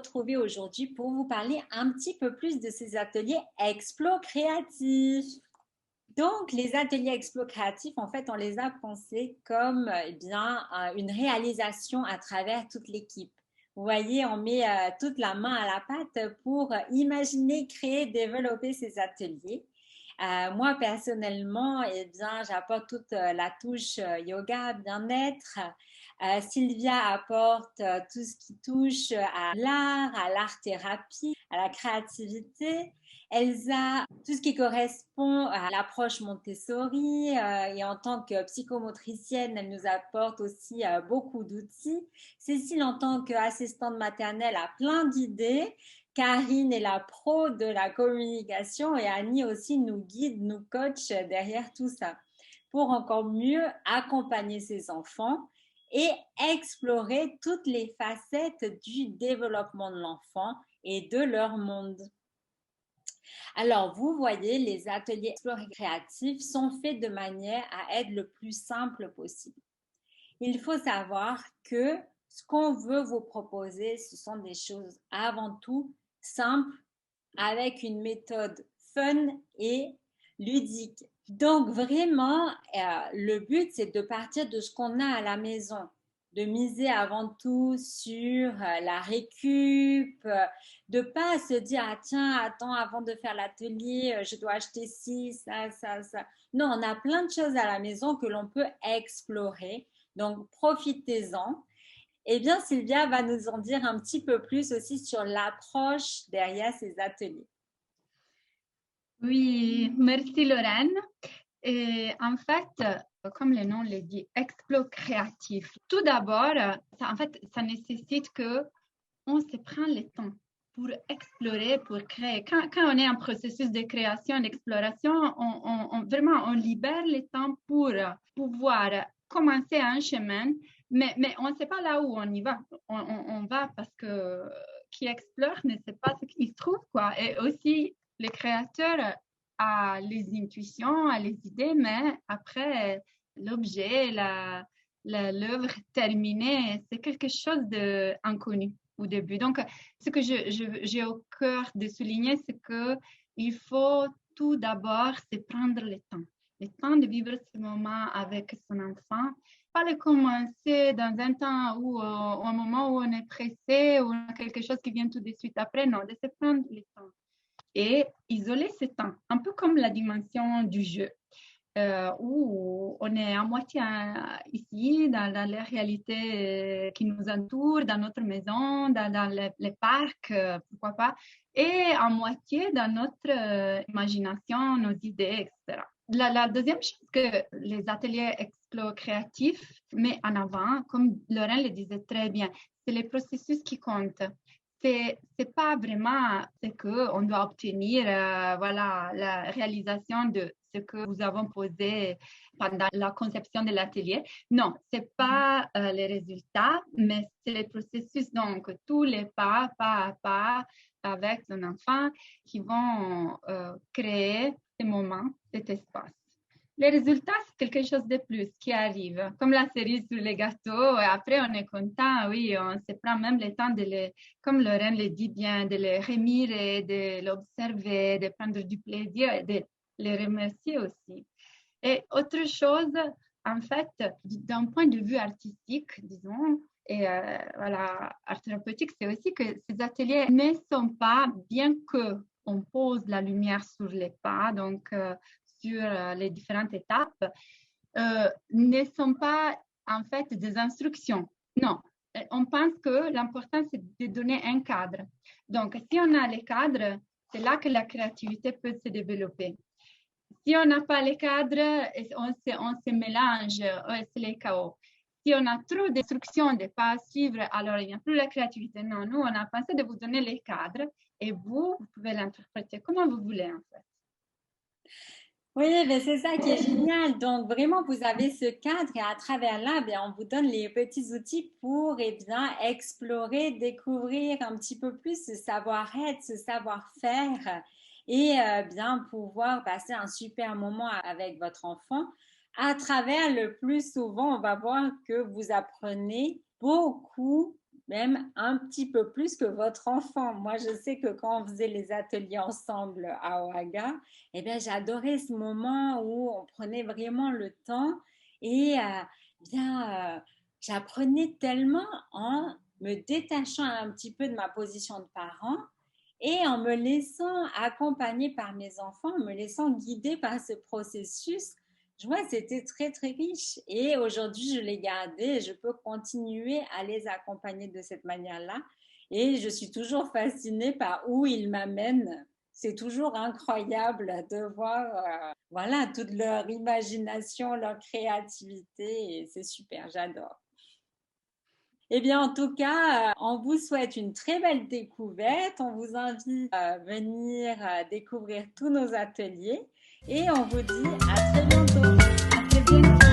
retrouver aujourd'hui pour vous parler un petit peu plus de ces ateliers Explo créatifs. Donc, les ateliers Explo créatifs, en fait, on les a pensés comme une réalisation à travers toute l'équipe. Vous voyez, on met toute la main à la pâte pour imaginer, créer, développer ces ateliers. Moi, personnellement, j'apporte toute la touche yoga, bien-être. Sylvia apporte tout ce qui touche à l'art, à l'art-thérapie, à la créativité. Elsa, tout ce qui correspond à l'approche Montessori et en tant que psychomotricienne, elle nous apporte aussi beaucoup d'outils. Cécile, en tant qu'assistante maternelle, a plein d'idées. Karine est la pro de la communication et Annie aussi nous guide, nous coach derrière tout ça pour encore mieux accompagner ses enfants et explorer toutes les facettes du développement de l'enfant et de leur monde. Alors, vous voyez, les ateliers explorés créatifs sont faits de manière à être le plus simple possible. Il faut savoir que ce qu'on veut vous proposer, ce sont des choses avant tout simples, avec une méthode fun et ludique. Donc vraiment, le but, c'est de partir de ce qu'on a à la maison, de miser avant tout sur la récup, de pas se dire, ah tiens, attends, avant de faire l'atelier, je dois acheter ci, ça, ça, ça. Non, on a plein de choses à la maison que l'on peut explorer. Donc, profitez-en. Eh bien, Sylvia va nous en dire un petit peu plus aussi sur l'approche derrière ces ateliers. Oui, merci Lorraine. Et en fait, comme le nom le dit, Explo créatif. Tout d'abord, ça nécessite que on se prend le temps pour explorer, pour créer. Quand on est en processus de création, d'exploration, vraiment, on libère le temps pour pouvoir commencer un chemin, mais on ne sait pas là où on y va. On va parce que qui explore ne sait pas ce qu'il se trouve, quoi. Et aussi, le créateur a les intuitions, a les idées, mais après, l'objet, l'œuvre terminée, c'est quelque chose d'inconnu au début. Donc, ce que j'ai au cœur de souligner, c'est qu'il faut tout d'abord se prendre le temps de vivre ce moment avec son enfant, pas le commencer dans un temps où, un moment où on est pressé, ou on a quelque chose qui vient tout de suite après, non, de se prendre le temps et isoler ce temps, un peu comme la dimension du jeu. Où on est à moitié ici, dans la réalité qui nous entoure, dans notre maison, dans les parcs, pourquoi pas, et à moitié dans notre imagination, nos idées, etc. La deuxième chose que les ateliers Explo créatifs mettent en avant, comme Lorraine le disait très bien, c'est les processus qui comptent. C'est pas vraiment ce qu'on doit obtenir, voilà, la réalisation de ce que nous avons posé pendant la conception de l'atelier. Non, c'est pas les résultats, mais c'est le processus. Donc, tous les pas à pas, avec son enfant qui vont créer ce moment, cet espace. Les résultats, c'est quelque chose de plus qui arrive, comme la cerise sur les gâteaux. Et après, on est content, oui, on se prend même le temps comme Lorraine le dit bien, de les remuer, de l'observer, de prendre du plaisir et de les remercier aussi. Et autre chose, en fait, d'un point de vue artistique, disons, et voilà, art thérapeutique, c'est aussi que ces ateliers ne sont pas, bien que on pose la lumière sur les pas, donc sur les différentes étapes, ne sont pas en fait des instructions. Non, on pense que l'important c'est de donner un cadre. Donc, si on a les cadres, c'est là que la créativité peut se développer. Si on n'a pas les cadres, on se mélange, c'est le chaos. Si on a trop d'instructions, de pas à suivre, alors il n'y a plus la créativité. Non, nous, on a pensé de vous donner les cadres et vous pouvez l'interpréter comme vous voulez, en fait. Oui, mais c'est ça qui est génial. Donc, vraiment, vous avez ce cadre et à travers là, on vous donne les petits outils pour explorer, découvrir un petit peu plus ce savoir-être, ce savoir-faire et bien pouvoir passer un super moment avec votre enfant. À travers le plus souvent, on va voir que vous apprenez beaucoup même un petit peu plus que votre enfant. Moi, je sais que quand on faisait les ateliers ensemble à Oaga, eh bien, j'adorais ce moment où on prenait vraiment le temps et j'apprenais tellement en me détachant un petit peu de ma position de parent et en me laissant accompagner par mes enfants, en me laissant guider par ce processus. Je vois, c'était très, très riche. Et aujourd'hui, je l'ai gardé et je peux continuer à les accompagner de cette manière-là. Et je suis toujours fascinée par où ils m'amènent. C'est toujours incroyable de voir, voilà, toute leur imagination, leur créativité. Et c'est super, j'adore. Eh bien, en tout cas, on vous souhaite une très belle découverte. On vous invite à venir découvrir tous nos ateliers et on vous dit à très bientôt. À très bientôt.